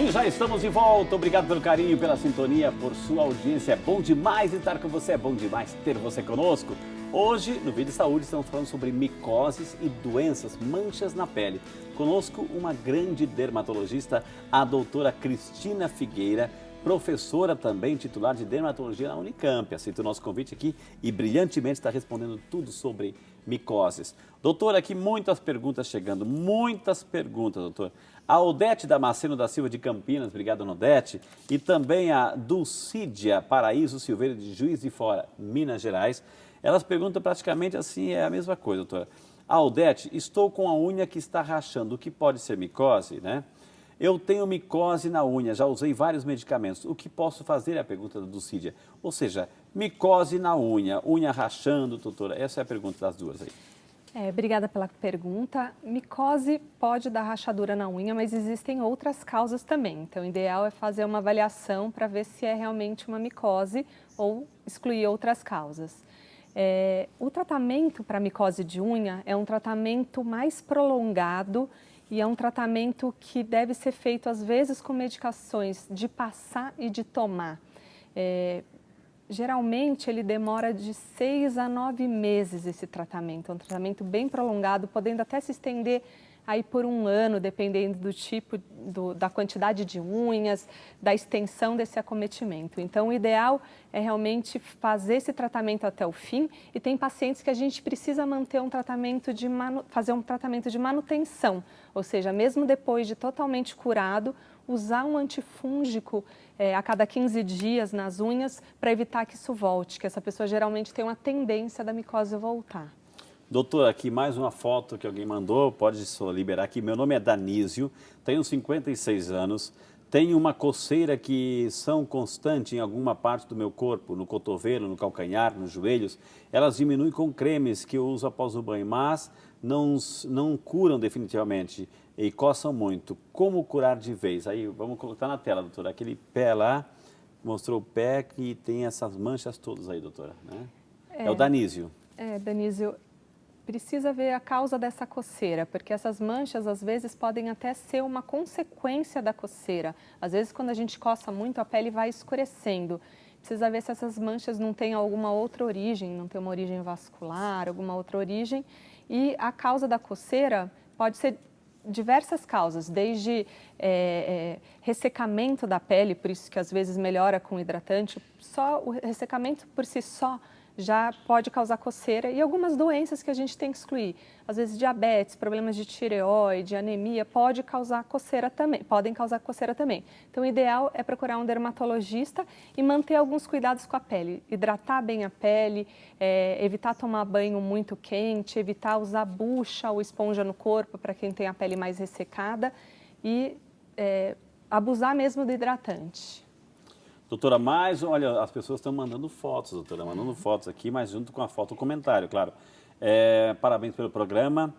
E já estamos de volta. Obrigado pelo carinho, pela sintonia, por sua audiência. É bom demais estar com você, é bom demais ter você conosco. Hoje, no Vídeo Saúde, estamos falando sobre micoses e doenças, manchas na pele. Conosco, uma grande dermatologista, a doutora Cristina Figueira, professora também, titular de dermatologia na Unicamp. Aceita o nosso convite aqui e brilhantemente está respondendo tudo sobre micoses. Doutora, aqui muitas perguntas chegando, muitas perguntas, doutor. A Odete Damasceno da Silva de Campinas, obrigado, Odete, e também a Dulcídia Paraíso Silveira de Juiz de Fora, Minas Gerais. Elas perguntam praticamente assim, é a mesma coisa, doutora. A Odete, estou com a unha que está rachando, o que pode ser micose, né? Eu tenho micose na unha, já usei vários medicamentos. O que posso fazer? É a pergunta da Dulcídia. Ou seja, micose na unha rachando, doutora. Essa é a pergunta das duas aí. Obrigada pela pergunta. Micose pode dar rachadura na unha, mas existem outras causas também. Então, o ideal é fazer uma avaliação para ver se é realmente uma micose ou excluir outras causas. O tratamento para micose de unha é um tratamento mais prolongado e é um tratamento que deve ser feito, às vezes, com medicações de passar e de tomar. Geralmente, ele demora de 6 a 9 meses esse tratamento. É um tratamento bem prolongado, podendo até se estender aí por 1 ano, dependendo do tipo, da quantidade de unhas, da extensão desse acometimento. Então, o ideal é realmente fazer esse tratamento até o fim. E tem pacientes que a gente precisa manter um tratamento fazer um tratamento de manutenção, ou seja, mesmo depois de totalmente curado, usar um antifúngico a cada 15 dias nas unhas para evitar que isso volte, que essa pessoa geralmente tem uma tendência da micose voltar. Doutora, aqui mais uma foto que alguém mandou, pode só liberar aqui. Meu nome é Danísio, tenho 56 anos, tenho uma coceira que são constante em alguma parte do meu corpo, no cotovelo, no calcanhar, nos joelhos. Elas diminuem com cremes que eu uso após o banho, mas não curam definitivamente e coçam muito. Como curar de vez? Aí vamos colocar na tela, doutora, aquele pé lá, mostrou o pé que tem essas manchas todas aí, doutora, né? É o Danísio. Danísio, precisa ver a causa dessa coceira, porque essas manchas, às vezes, podem até ser uma consequência da coceira. Às vezes, quando a gente coça muito, a pele vai escurecendo. Precisa ver se essas manchas não têm alguma outra origem, não tem uma origem vascular, alguma outra origem. E a causa da coceira pode ser diversas causas, desde ressecamento da pele, por isso que às vezes melhora com hidratante. Só o ressecamento por si só já pode causar coceira e algumas doenças que a gente tem que excluir. Às vezes diabetes, problemas de tireoide, anemia, podem causar coceira também. Então o ideal é procurar um dermatologista e manter alguns cuidados com a pele. Hidratar bem a pele, evitar tomar banho muito quente, evitar usar bucha ou esponja no corpo para quem tem a pele mais ressecada e abusar mesmo do hidratante. Doutora, olha, as pessoas estão mandando fotos, doutora, mandando fotos aqui, mas junto com a foto, o comentário, claro. Parabéns pelo programa.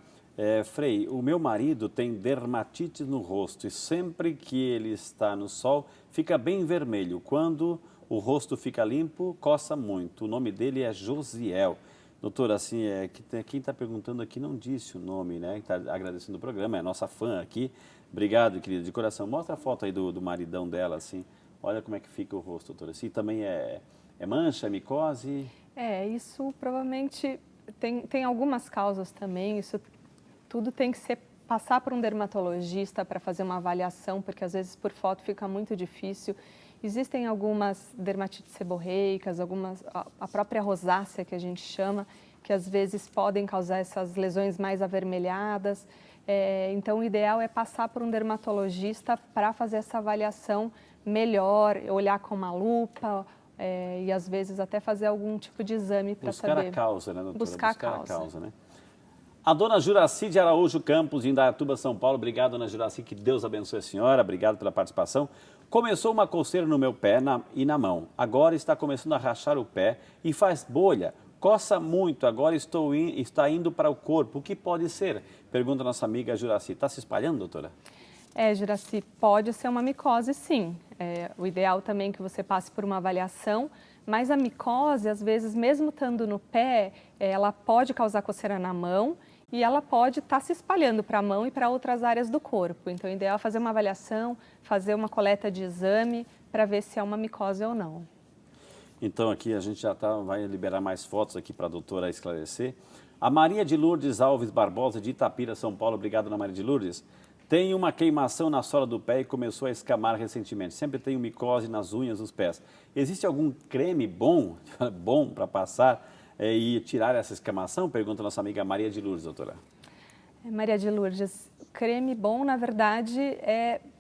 Frei, o meu marido tem dermatite no rosto e sempre que ele está no sol, fica bem vermelho. Quando o rosto fica limpo, coça muito. O nome dele é Josiel. Doutora, assim, quem está perguntando aqui não disse o nome, né? Está agradecendo o programa, é a nossa fã aqui. Obrigado, querida, de coração. Mostra a foto aí do maridão dela, assim. Olha como é que fica o rosto, doutora. Assim, também é mancha, é micose? Isso provavelmente tem algumas causas também. Isso tudo tem que passar por um dermatologista para fazer uma avaliação, porque às vezes por foto fica muito difícil. Existem algumas dermatites seborreicas, a própria rosácea que a gente chama, que às vezes podem causar essas lesões mais avermelhadas. Então o ideal é passar por um dermatologista para fazer essa avaliação melhor, olhar com uma lupa e às vezes até fazer algum tipo de exame para saber. Buscar a causa, né, doutora? Buscar a causa, né? A dona Juraci de Araújo Campos, de Indaiatuba, São Paulo. Obrigado, dona Juraci, que Deus abençoe a senhora. Obrigado pela participação. Começou uma coceira no meu pé e na mão. Agora está começando a rachar o pé e faz bolha. Coça muito, agora está indo para o corpo. O que pode ser? Pergunta a nossa amiga Juraci. Está se espalhando, doutora? Juraci, pode ser uma micose, sim. O ideal também é que você passe por uma avaliação, Mas a micose, às vezes, mesmo estando no pé, ela pode causar coceira na mão e ela pode estar se espalhando para a mão e para outras áreas do corpo. Então, o ideal é fazer uma avaliação, fazer uma coleta de exame para ver se é uma micose ou não. Então aqui a gente já vai liberar mais fotos aqui para a doutora esclarecer. A Maria de Lourdes Alves Barbosa, de Itapira, São Paulo. Obrigado, Ana Maria de Lourdes. Tem uma queimação na sola do pé e começou a escamar recentemente. Sempre tenho micose nas unhas dos pés. Existe algum creme bom para passar e tirar essa escamação? Pergunta a nossa amiga Maria de Lourdes, doutora. Maria de Lourdes, creme bom, na verdade,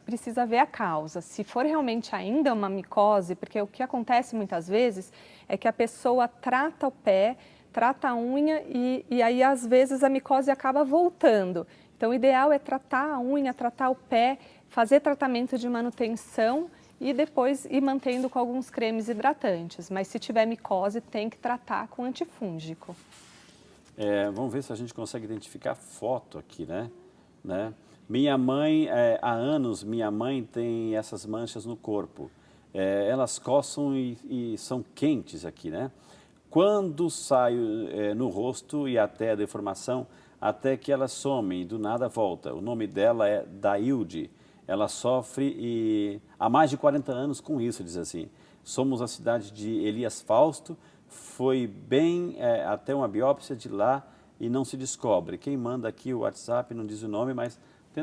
precisa ver a causa. Se for realmente ainda uma micose, porque o que acontece muitas vezes é que a pessoa trata o pé, trata a unha e aí às vezes a micose acaba voltando. Então o ideal é tratar a unha, tratar o pé, fazer tratamento de manutenção e depois ir mantendo com alguns cremes hidratantes. Mas se tiver micose, tem que tratar com antifúngico. Vamos ver se a gente consegue identificar a foto aqui, né? Minha mãe, há anos, minha mãe tem essas manchas no corpo. Elas coçam e são quentes aqui, né? Quando saio no rosto e até a deformação, até que elas somem e do nada volta. O nome dela é Dailde. Ela sofre há mais de 40 anos com isso, diz assim. Somos a cidade de Elias Fausto, foi bem até uma biópsia de lá e não se descobre. Quem manda aqui o WhatsApp não diz o nome, mas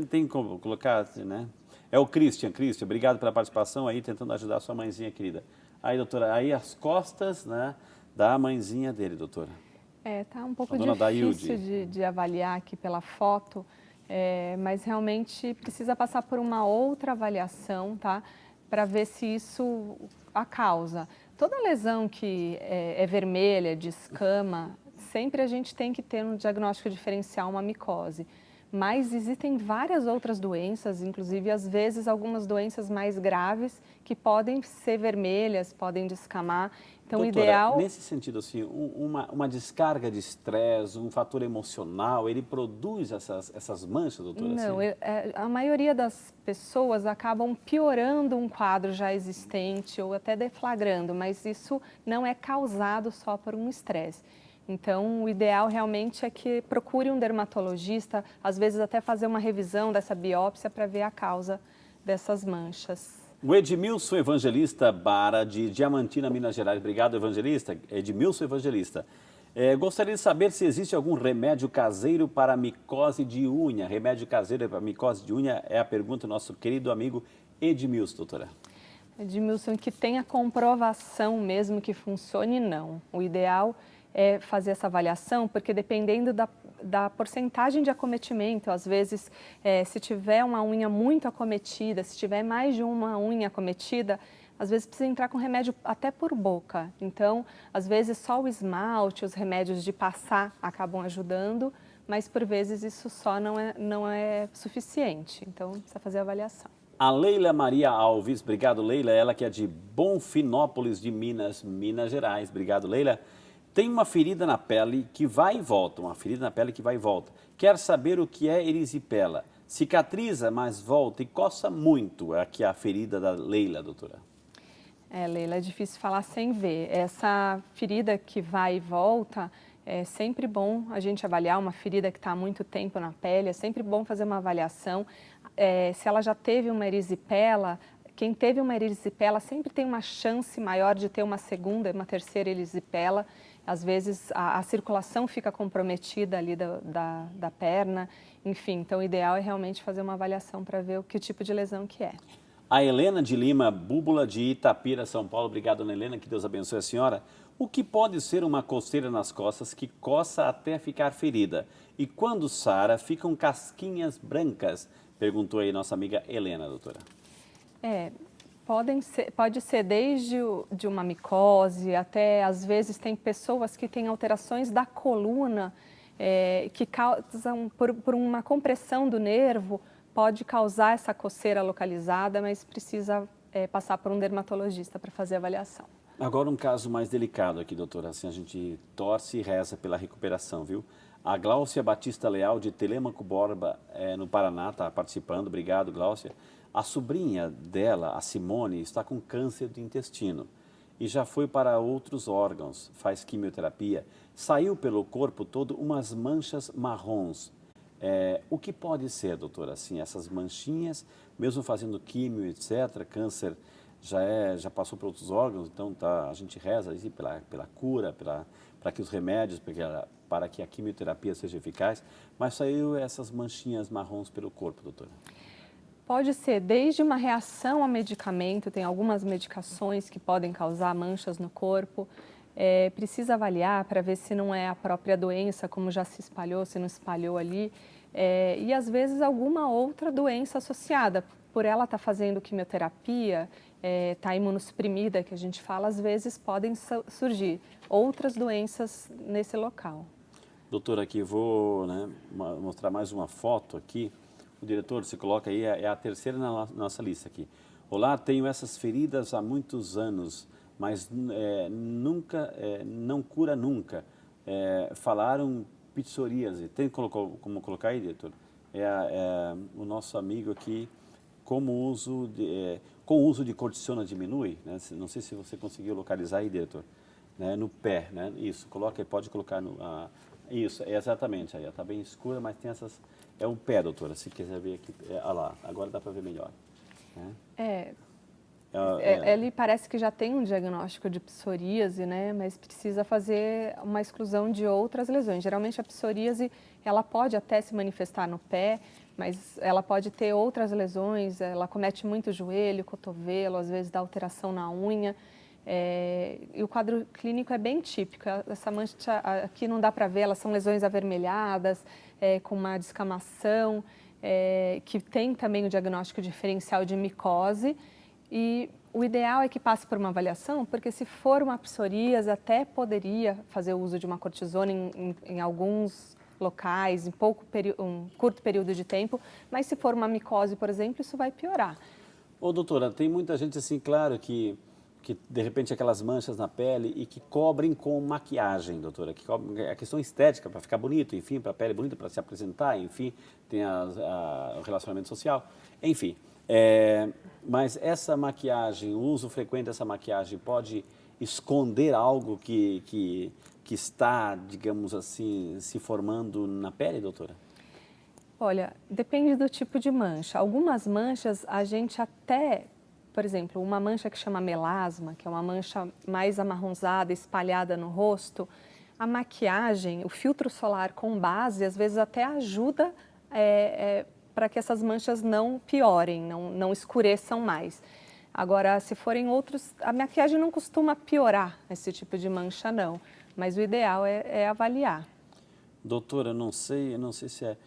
tem como colocar, né? É o Christian. Christian, obrigado pela participação aí, tentando ajudar a sua mãezinha querida. Aí, doutora, aí as costas, né, da mãezinha dele, doutora. Tá um pouco difícil de avaliar aqui pela foto, mas realmente precisa passar por uma outra avaliação, tá? Para ver se isso a causa. Toda lesão que é vermelha, de escama, sempre a gente tem que ter no diagnóstico diferencial uma micose. Mas existem várias outras doenças, inclusive às vezes algumas doenças mais graves que podem ser vermelhas, podem descamar. Então, doutora, o ideal... nesse sentido, assim, uma descarga de estresse, um fator emocional, ele produz essas manchas, doutora? Não, assim? A maioria das pessoas acabam piorando um quadro já existente ou até deflagrando, mas isso não é causado só por um estresse. Então, o ideal realmente é que procure um dermatologista, às vezes até fazer uma revisão dessa biópsia para ver a causa dessas manchas. O Edmilson Evangelista Bara, de Diamantina, Minas Gerais. Obrigado, Evangelista. Edmilson Evangelista. Gostaria de saber se existe algum remédio caseiro para micose de unha. Remédio caseiro para micose de unha é a pergunta do nosso querido amigo Edmilson, doutora. Edmilson, que tenha comprovação mesmo que funcione, não. O ideal é fazer essa avaliação, porque dependendo da porcentagem de acometimento, às vezes, se tiver uma unha muito acometida, se tiver mais de uma unha acometida, às vezes precisa entrar com remédio até por boca. Então, às vezes só o esmalte, os remédios de passar acabam ajudando, mas por vezes isso só não é suficiente. Então, precisa fazer a avaliação. A Leila Maria Alves, obrigado, Leila, ela que é de Bonfinópolis de Minas Gerais. Obrigado, Leila. Tem uma ferida na pele que vai e volta, Quer saber o que é erisipela. Cicatriza, mas volta e coça muito. Aqui é a ferida da Leila, doutora. Leila, é difícil falar sem ver. Essa ferida que vai e volta, é sempre bom a gente avaliar uma ferida que está há muito tempo na pele, é sempre bom fazer uma avaliação. Se ela já teve uma erisipela, quem teve uma erisipela sempre tem uma chance maior de ter uma segunda e uma terceira erisipela. Às vezes a circulação fica comprometida ali da perna, enfim, então o ideal é realmente fazer uma avaliação para ver que tipo de lesão que é. A Helena de Lima, Búbula de Itapira, São Paulo. Obrigado, dona Helena, que Deus abençoe a senhora. O que pode ser uma coceira nas costas que coça até ficar ferida? E quando sara, ficam casquinhas brancas? Perguntou aí nossa amiga Helena, doutora. Pode ser desde de uma micose, até às vezes tem pessoas que têm alterações da coluna que causam, por uma compressão do nervo, pode causar essa coceira localizada, mas precisa passar por um dermatologista para fazer a avaliação. Agora um caso mais delicado aqui, doutora, assim a gente torce e reza pela recuperação, viu? A Gláucia Batista Leal, de Telêmaco Borba, no Paraná, está participando. Obrigado, Gláucia. A sobrinha dela, a Simone, está com câncer do intestino. e já foi para outros órgãos, faz quimioterapia. Saiu pelo corpo todo umas manchas marrons. O que pode ser, doutora, assim, essas manchinhas, mesmo fazendo químio, etc., câncer já passou para outros órgãos, então a gente reza aí pela cura, para que os remédios, para que a quimioterapia seja eficaz, mas saiu essas manchinhas marrons pelo corpo, doutora. Pode ser desde uma reação a medicamento, tem algumas medicações que podem causar manchas no corpo. Precisa avaliar para ver se não é a própria doença, como já se espalhou, se não espalhou ali. E às vezes alguma outra doença associada. Por ela estar fazendo quimioterapia, está imunossuprimida, que a gente fala, às vezes podem surgir outras doenças nesse local. Doutora, aqui vou mostrar mais uma foto aqui. O diretor, se coloca aí, é a terceira na nossa lista aqui. Olá, tenho essas feridas há muitos anos, mas não cura nunca. Falaram psoríase. Tem como colocar aí, diretor? O nosso amigo aqui, com o uso de cortisona diminui, né? Não sei se você conseguiu localizar aí, diretor, né? No pé, né? Isso, pode colocar isso, exatamente, aí está bem escura, mas tem essas, é o pé, doutora, se quiser ver aqui, lá, agora dá para ver melhor. Né? Ele parece que já tem um diagnóstico de psoríase, né? Mas precisa fazer uma exclusão de outras lesões. Geralmente a psoríase, ela pode até se manifestar no pé, mas ela pode ter outras lesões, ela comete muito joelho, cotovelo, às vezes dá alteração na unha. E o quadro clínico é bem típico. Essa mancha aqui não dá para ver, elas são lesões avermelhadas, com uma descamação, que tem também o diagnóstico diferencial de micose. E o ideal é que passe por uma avaliação, porque se for uma psoríase, até poderia fazer o uso de uma cortisona em alguns locais, em um curto período de tempo, mas se for uma micose, por exemplo, isso vai piorar. Doutora, tem muita gente assim, claro, que de repente aquelas manchas na pele e que cobrem com maquiagem, doutora, que cobrem a questão estética, para ficar bonito, enfim, para a pele bonita, para se apresentar, enfim, tem o relacionamento social, enfim. Mas essa maquiagem, o uso frequente dessa maquiagem pode esconder algo que está, digamos assim, se formando na pele, doutora? Olha, depende do tipo de mancha. Algumas manchas a gente até, por exemplo, uma mancha que chama melasma, que é uma mancha mais amarronzada, espalhada no rosto, a maquiagem, o filtro solar com base, às vezes até ajuda para que essas manchas não piorem, não escureçam mais. Agora, se forem outros, a maquiagem não costuma piorar esse tipo de mancha, não. Mas o ideal é avaliar. Doutora, eu não sei se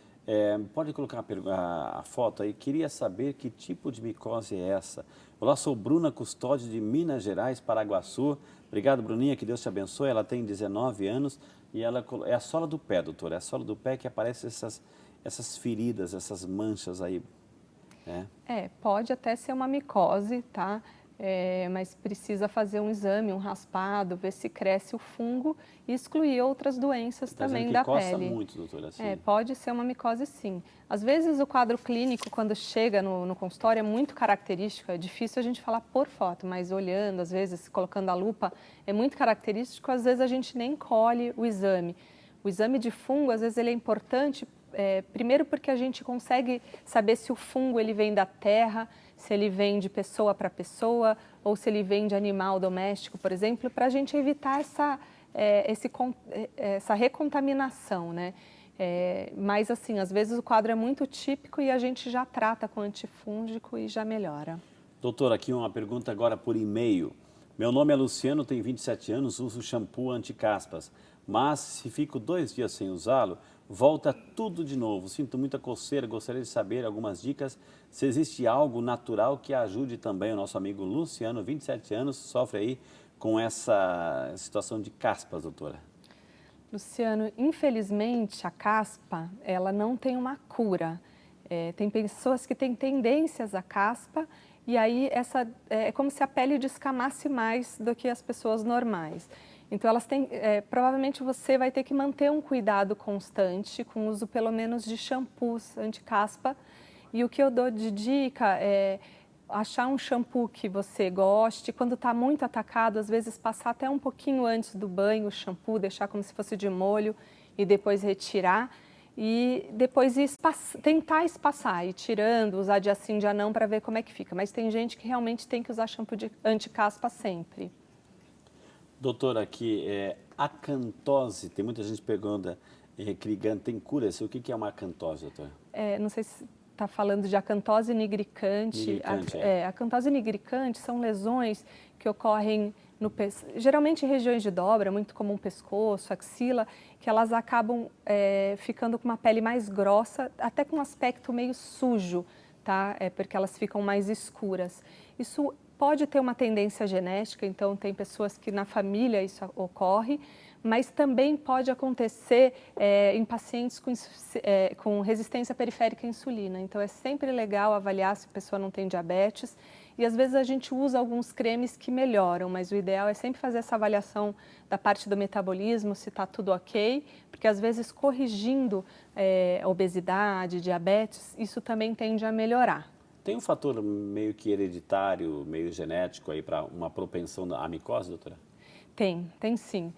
pode colocar a foto aí. Queria saber que tipo de micose é essa. Olá, sou Bruna Custódio de Minas Gerais, Paraguaçu. Obrigado, Bruninha, que Deus te abençoe. Ela tem 19 anos e ela é a sola do pé, doutora. É a sola do pé que aparece essas feridas, essas manchas aí. Pode até ser uma micose, tá? Mas precisa fazer um exame, um raspado, ver se cresce o fungo e excluir outras doenças também da pele. Coça muito, doutora. Assim. Pode ser uma micose, sim. Às vezes o quadro clínico, quando chega no consultório, é muito característico, é difícil a gente falar por foto, mas olhando, às vezes, colocando a lupa, é muito característico, às vezes a gente nem colhe o exame. O exame de fungo, às vezes, ele é importante, primeiro porque a gente consegue saber se o fungo ele vem da terra, se ele vem de pessoa para pessoa ou se ele vem de animal doméstico, por exemplo, para a gente evitar essa recontaminação, né? Mas assim, às vezes o quadro é muito típico e a gente já trata com antifúngico e já melhora. Doutora, aqui uma pergunta agora por e-mail. Meu nome é Luciano, tenho 27 anos, uso shampoo anti-caspas, mas se fico 2 dias sem usá-lo, volta tudo de novo. Sinto muita coceira, gostaria de saber algumas dicas, se existe algo natural que ajude também o nosso amigo Luciano, 27 anos, sofre aí com essa situação de caspas, doutora. Luciano, infelizmente a caspa, ela não tem uma cura. Tem pessoas que têm tendências à caspa e aí é como se a pele descamasse mais do que as pessoas normais. Então, provavelmente você vai ter que manter um cuidado constante com o uso pelo menos de shampoos anti-caspa. E o que eu dou de dica achar um shampoo que você goste. Quando está muito atacado, às vezes passar até um pouquinho antes do banho o shampoo, deixar como se fosse de molho e depois retirar. E depois tentar espaçar, ir tirando, usar dia sim, dia não, para ver como é que fica. Mas tem gente que realmente tem que usar shampoo de anti-caspa sempre. Doutora, aqui, acantose, tem muita gente perguntando, Krigand, tem cura? O que é uma acantose, doutora? Não sei se está falando de acantose nigricante. Acantose nigricante são lesões que ocorrem geralmente em regiões de dobra, muito comum pescoço, axila, que elas acabam ficando com uma pele mais grossa, até com um aspecto meio sujo, tá? Porque elas ficam mais escuras. Isso pode ter uma tendência genética, então tem pessoas que na família isso ocorre, mas também pode acontecer em pacientes com resistência periférica à insulina. Então é sempre legal avaliar se a pessoa não tem diabetes. E às vezes a gente usa alguns cremes que melhoram, mas o ideal é sempre fazer essa avaliação da parte do metabolismo, se está tudo ok, porque às vezes corrigindo obesidade, diabetes, isso também tende a melhorar. Tem um fator meio que hereditário, meio genético aí para uma propensão à micose, doutora? Tem sim.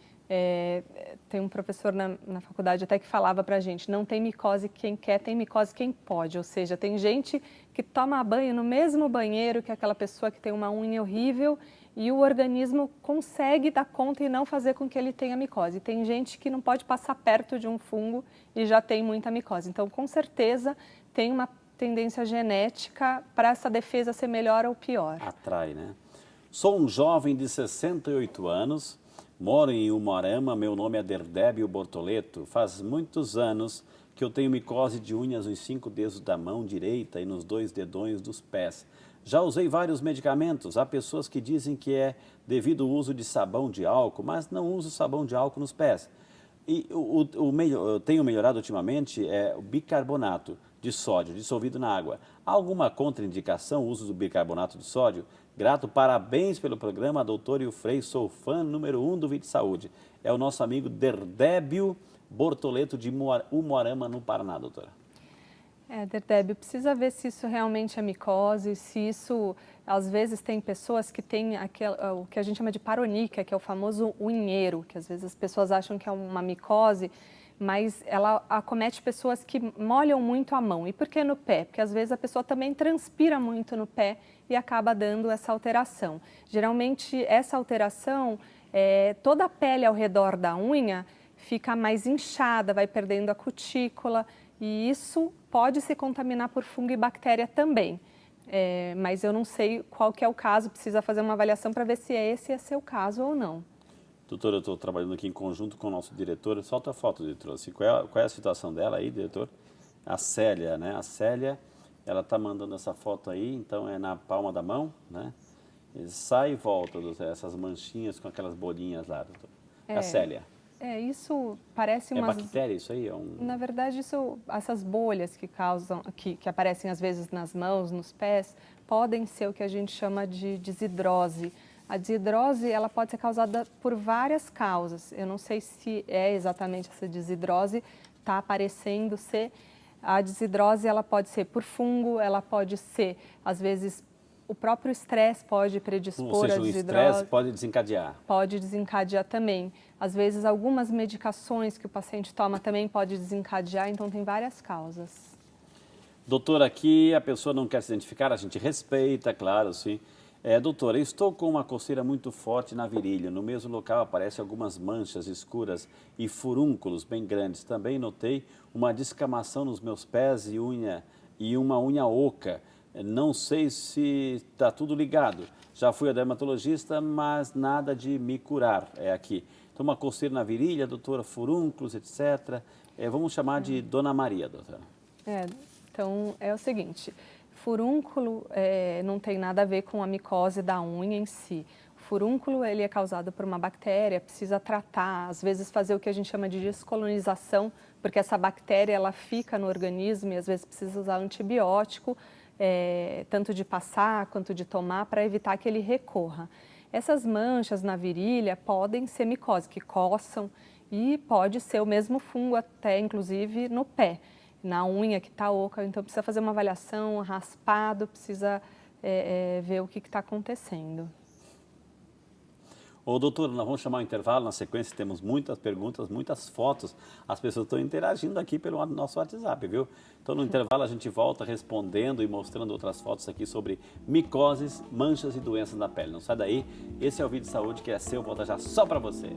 Tem um professor na faculdade até que falava pra gente, não tem micose quem quer, tem micose quem pode. Ou seja, tem gente que toma banho no mesmo banheiro que aquela pessoa que tem uma unha horrível e o organismo consegue dar conta e não fazer com que ele tenha micose. Tem gente que não pode passar perto de um fungo e já tem muita micose. Então, com certeza, tem uma tendência genética para essa defesa ser melhor ou pior. Atrai, né? Sou um jovem de 68 anos, moro em Umuarama, meu nome é Derdébio Bortoleto. Faz muitos anos que eu tenho micose de unhas nos 5 dedos da mão direita e nos 2 dedões dos pés. Já usei vários medicamentos, há pessoas que dizem que é devido ao uso de sabão de álcool, mas não uso sabão de álcool nos pés. E eu tenho melhorado ultimamente o bicarbonato de sódio dissolvido na água. Há alguma contraindicação o uso do bicarbonato de sódio? Grato, parabéns pelo programa, doutor Ilfrei, sou fã número 1 do Vídeo Saúde. É o nosso amigo Derdébio Bortoleto de Umuarama, no Paraná, doutora. Derdébio, precisa ver se isso realmente é micose, se isso, às vezes tem pessoas que têm o que a gente chama de paroníquia, que é o famoso unheiro, que às vezes as pessoas acham que é uma micose, mas ela acomete pessoas que molham muito a mão. E por que no pé? Porque às vezes a pessoa também transpira muito no pé e acaba dando essa alteração. Geralmente essa alteração, toda a pele ao redor da unha fica mais inchada, vai perdendo a cutícula e isso pode se contaminar por fungo e bactéria também. Mas eu não sei qual que é o caso, precisa fazer uma avaliação para ver se esse é seu caso ou não. Doutora, eu estou trabalhando aqui em conjunto com o nosso diretor. Solta a foto, diretor. Qual é a situação dela aí, diretor? A Célia, né? A Célia, ela está mandando essa foto aí, então é na palma da mão, né? E sai e volta, doutor, essas manchinhas com aquelas bolinhas lá, doutor. A Célia. Isso parece umas... É bactéria isso aí? Na verdade, essas bolhas que aparecem às vezes nas mãos, nos pés, podem ser o que a gente chama de desidrose. A desidrose, ela pode ser causada por várias causas. Eu não sei se é exatamente essa desidrose, está aparecendo ser. A desidrose, ela pode ser por fungo, ela pode ser, às vezes, o próprio estresse pode predispor a desidrose. O estresse pode desencadear. Pode desencadear também. Às vezes, algumas medicações que o paciente toma também pode desencadear, então tem várias causas. Doutora, aqui a pessoa não quer se identificar, a gente respeita, claro, sim. Doutora, estou com uma coceira muito forte na virilha. No mesmo local aparecem algumas manchas escuras e furúnculos bem grandes. Também notei uma descamação nos meus pés e uma unha oca. Não sei se está tudo ligado. Já fui a dermatologista, mas nada de me curar aqui. Então, uma coceira na virilha, doutora, furúnculos, etc. Vamos chamar de Dona Maria, doutora. Então, é o seguinte, furúnculo não tem nada a ver com a micose da unha em si. O furúnculo, ele é causado por uma bactéria, precisa tratar, às vezes fazer o que a gente chama de descolonização, porque essa bactéria, ela fica no organismo e às vezes precisa usar antibiótico, tanto de passar quanto de tomar, para evitar que ele recorra. Essas manchas na virilha podem ser micose, que coçam, e pode ser o mesmo fungo até, inclusive, no pé, na unha que está oca. Então, precisa fazer uma avaliação, raspado, precisa ver o que está acontecendo. Ô, doutora, nós vamos chamar o intervalo, na sequência temos muitas perguntas, muitas fotos. As pessoas estão interagindo aqui pelo nosso WhatsApp, viu? Então, no intervalo, a gente volta respondendo e mostrando outras fotos aqui sobre micoses, manchas e doenças da pele. Não sai daí, esse é o Vídeo de Saúde que é seu, volta já só para você.